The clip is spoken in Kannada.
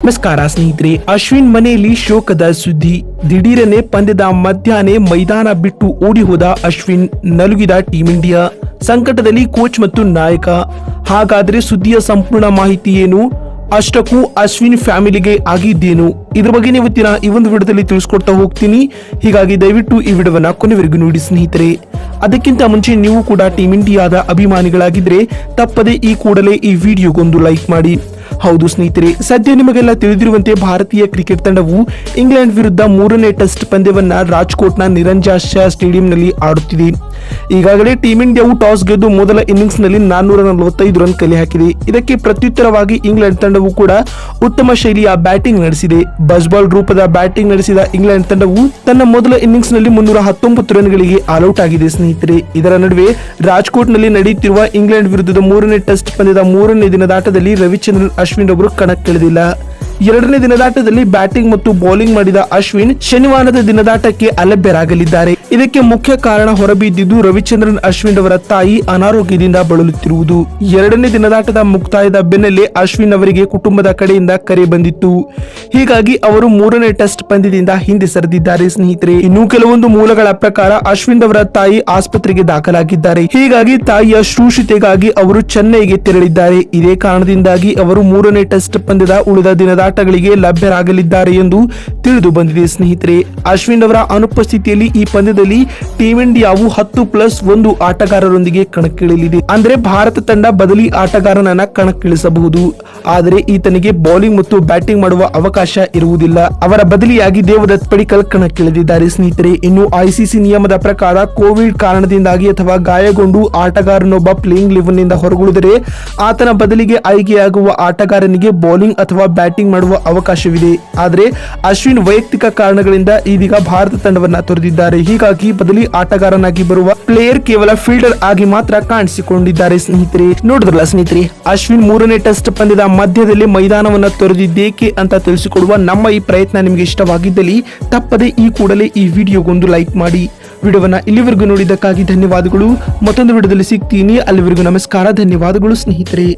ನಮಸ್ಕಾರ ಸ್ನೇಹಿತರೆ, ಅಶ್ವಿನ್ ಮನೆಯಲ್ಲಿ ಶೋಕದ ಸುದ್ದಿ. ದಿಢೀರನೆ ಪಂದ್ಯದ ಮಧ್ಯಾಹ್ನ ಮೈದಾನ ಬಿಟ್ಟು ಓಡಿ ಹೋದ ಅಶ್ವಿನ್. ನಲುಗಿದ ಟೀಂ ಇಂಡಿಯಾ. ಸಂಕಟದಲ್ಲಿ ಕೋಚ್ ಮತ್ತು ನಾಯಕ. ಹಾಗಾದ್ರೆ ಸುದ್ದಿಯ ಸಂಪೂರ್ಣ ಮಾಹಿತಿ ಏನು? ಅಷ್ಟಕ್ಕೂ ಅಶ್ವಿನ್ ಫ್ಯಾಮಿಲಿಗೆ ಆಗಿದ್ದೇನು? ಇದ್ರ ಬಗ್ಗೆ ಇವತ್ತಿನ ಈ ಒಂದು ವಿಡಿಯೋದಲ್ಲಿ ತಿಳಿಸ್ಕೊಡ್ತಾ ಹೋಗ್ತೀನಿ. ಹೀಗಾಗಿ ದಯವಿಟ್ಟು ಈ ವಿಡಿಯೋವನ್ನ ಕೊನೆವರೆಗೂ ನೋಡಿ ಸ್ನೇಹಿತರೆ. ಅದಕ್ಕಿಂತ ಮುಂಚೆ ನೀವು ಕೂಡ ಟೀಂ ಇಂಡಿಯಾದ ಅಭಿಮಾನಿಗಳಾಗಿದ್ರೆ ತಪ್ಪದೆ ಈ ಕೂಡಲೇ ಈ ವಿಡಿಯೋಗೊಂದು ಲೈಕ್ ಮಾಡಿ. ಹೌದು ಸ್ನೇಹಿತರೆ, ಸದ್ಯ ನಿಮಗೆಲ್ಲ ತಿಳಿದಿರುವಂತೆ ಭಾರತೀಯ ಕ್ರಿಕೆಟ್ ತಂಡವು ಇಂಗ್ಲೆಂಡ್ ವಿರುದ್ಧ 3ನೇ ಟೆಸ್ಟ್ ಪಂದ್ಯವನ್ನ ರಾಜ್ಕೋಟ್ನ ನಿರಂಜನ್ ಶಾ ಸ್ಟೇಡಿಯಂನಲ್ಲಿ ಆಡುತ್ತಿದೆ. ಈಗಾಗಲೇ ಟೀಂ ಇಂಡಿಯಾವು ಟಾಸ್ ಗೆದ್ದು ಮೊದಲ ಇನ್ನಿಂಗ್ಸ್ ನಲ್ಲಿ 445 ರನ್ ಕಲೆ ಹಾಕಿದೆ. ಇದಕ್ಕೆ ಪ್ರತ್ಯುತ್ತರವಾಗಿ ಇಂಗ್ಲೆಂಡ್ ತಂಡವು ಕೂಡ ಉತ್ತಮ ಶೈಲಿಯ ಬ್ಯಾಟಿಂಗ್ ನಡೆಸಿದೆ. ಬಸ್ಬಾಲ್ ರೂಪದ ಬ್ಯಾಟಿಂಗ್ ನಡೆಸಿದ ಇಂಗ್ಲೆಂಡ್ ತಂಡವು ತನ್ನ ಮೊದಲ ಇನ್ನಿಂಗ್ಸ್ ನಲ್ಲಿ 319 ರನ್ಗಳಿಗೆ ಆಲ್ಔಟ್ ಆಗಿದೆ ಸ್ನೇಹಿತರೆ. ಇದರ ನಡುವೆ ರಾಜ್ಕೋಟ್ ನಲ್ಲಿ ನಡೆಯುತ್ತಿರುವ ಇಂಗ್ಲೆಂಡ್ ವಿರುದ್ಧದ 3ನೇ ಟೆಸ್ಟ್ ಪಂದ್ಯದ 3ನೇ ದಿನದಾಟದಲ್ಲಿ ರವಿಚಂದ್ರನ್ ಅಶ್ವಿನ್ ಅವರು ಕಣಕ್ಕಿಳಿದಿಲ್ಲ. 2ನೇ ದಿನದಾಟದಲ್ಲಿ ಬ್ಯಾಟಿಂಗ್ ಮತ್ತು ಬೌಲಿಂಗ್ ಮಾಡಿದ ಅಶ್ವಿನ್ ಶನಿವಾರದ ದಿನದಾಟಕ್ಕೆ ಅಲಭ್ಯರಾಗಲಿದ್ದಾರೆ. ಇದಕ್ಕೆ ಮುಖ್ಯ ಕಾರಣ ಹೊರಬಿದ್ದಿದ್ದು ರವಿಚಂದ್ರನ್ ಅಶ್ವಿನ್ ಅವರ ತಾಯಿ ಅನಾರೋಗ್ಯದಿಂದ ಬಳಲುತ್ತಿರುವುದು. 2ನೇ ದಿನದಾಟದ ಮುಕ್ತಾಯದ ಬೆನ್ನಲ್ಲೇ ಅಶ್ವಿನ್ ಅವರಿಗೆ ಕುಟುಂಬದ ಕಡೆಯಿಂದ ಕರೆ ಬಂದಿತ್ತು. ಹೀಗಾಗಿ ಅವರು 3ನೇ ಟೆಸ್ಟ್ ಪಂದ್ಯದಿಂದ ಹಿಂದೆ ಸರಿದಿದ್ದಾರೆ ಸ್ನೇಹಿತರೆ. ಇನ್ನು ಕೆಲವೊಂದು ಮೂಲಗಳ ಪ್ರಕಾರ ಅಶ್ವಿನ್ ಅವರ ತಾಯಿ ಆಸ್ಪತ್ರೆಗೆ ದಾಖಲಾಗಿದ್ದಾರೆ. ಹೀಗಾಗಿ ತಾಯಿಯ ಶುಶ್ರೂಷೆಗಾಗಿ ಅವರು ಚೆನ್ನೈಗೆ ತೆರಳಿದ್ದಾರೆ. ಇದೇ ಕಾರಣದಿಂದಾಗಿ ಅವರು 3ನೇ ಟೆಸ್ಟ್ ಪಂದ್ಯದ ಉಳಿದ ದಿನದಾಟಗಳಿಗೆ ಲಭ್ಯರಾಗಲಿದ್ದಾರೆ ಎಂದು ತಿಳಿದು ಬಂದಿದೆ ಸ್ನೇಹಿತರೆ. ಅಶ್ವಿನ್ ಅವರ ಅನುಪಸ್ಥಿತಿಯಲ್ಲಿ ಈ ಪಂದ್ಯದಲ್ಲಿ ಟೀಂ ಇಂಡಿಯಾವು 10+1 ಆಟಗಾರರೊಂದಿಗೆ ಕಣಕ್ಕಿಳಿಯಲಿದೆ. ಅಂದ್ರೆ ಭಾರತ ತಂಡ ಬದಲಿ ಆಟಗಾರನನ್ನ ಕಣಕ್ಕಿಳಿಸಬಹುದು. ಆದರೆ ಈತನಿಗೆ ಬೌಲಿಂಗ್ ಮತ್ತು ಬ್ಯಾಟಿಂಗ್ ಮಾಡುವ ಅವಕಾಶ ಇರುವುದಿಲ್ಲ. ಅವರ ಬದಲಿಯಾಗಿ ದೇವದತ್ ಪಡಿಕ್ಕಲ್ ಕಣಕ್ಕಿಳಿದಿದ್ದಾರೆ ಸ್ನೇಹಿತರೆ. ಇನ್ನು ಐಸಿಸಿ ನಿಯಮದ ಪ್ರಕಾರ ಕೋವಿಡ್ ಕಾರಣದಿಂದಾಗಿ ಅಥವಾ ಗಾಯಗೊಂಡು ಆಟಗಾರನೊಬ್ಬ ಪ್ಲೇಯಿಂಗ್ 11 ನಿಂದ ಹೊರಗುಳಿದರೆ ಆತನ ಬದಲಿಗೆ ಆಯ್ಕೆಯಾಗುವ ಆಟಗಾರನಿಗೆ ಬೌಲಿಂಗ್ ಅಥವಾ ಬ್ಯಾಟಿಂಗ್ ಮಾಡುವ ಅವಕಾಶವಿದೆ. ಆದರೆ ಅಶ್ವಿನ್ ವೈಯಕ್ತಿಕ ಕಾರಣಗಳಿಂದ ಇದೀಗ ಭಾರತ ತಂಡವನ್ನ ತೊರೆದಿದ್ದಾರೆ. ಹೀಗಾಗಿ ಬದಲಿ ಆಟಗಾರನಾಗಿ ಬರುವ ಪ್ಲೇಯರ್ ಕೇವಲ ಫೀಲ್ಡರ್ ಆಗಿ ಮಾತ್ರ ಕಾಣಿಸಿಕೊಂಡಿದ್ದಾರೆ ಸ್ನೇಹಿತರೆ. ನೋಡಿದ್ರಲ್ಲ ಸ್ನೇಹಿತರೆ, ಅಶ್ವಿನ್ 3ನೇ ಟೆಸ್ಟ್ ಪಂದ್ಯದ ಮಧ್ಯದಲ್ಲಿ ಮೈದಾನವನ್ನ ತೊರೆದಿದ್ದೇಕೆ ಅಂತ ತಿಳಿಸಿಕೊಡುವ ನಮ್ಮ ಈ ಪ್ರಯತ್ನ ನಿಮಗೆ ಇಷ್ಟವಾಗಿದ್ದಲ್ಲಿ ತಪ್ಪದೆ ಈ ಕೂಡಲೇ ಈ ವಿಡಿಯೋಗೊಂದು ಲೈಕ್ ಮಾಡಿ. ವಿಡಿಯೋವನ್ನ ಇಲ್ಲಿವರೆಗೂ ನೋಡಿದ್ದಕ್ಕಾಗಿ ಧನ್ಯವಾದಗಳು. ಮತ್ತೊಂದು ವಿಡಿಯೋದಲ್ಲಿ ಸಿಗ್ತೀನಿ. ಅಲ್ಲಿವರೆಗೂ ನಮಸ್ಕಾರ, ಧನ್ಯವಾದಗಳು ಸ್ನೇಹಿತರೆ.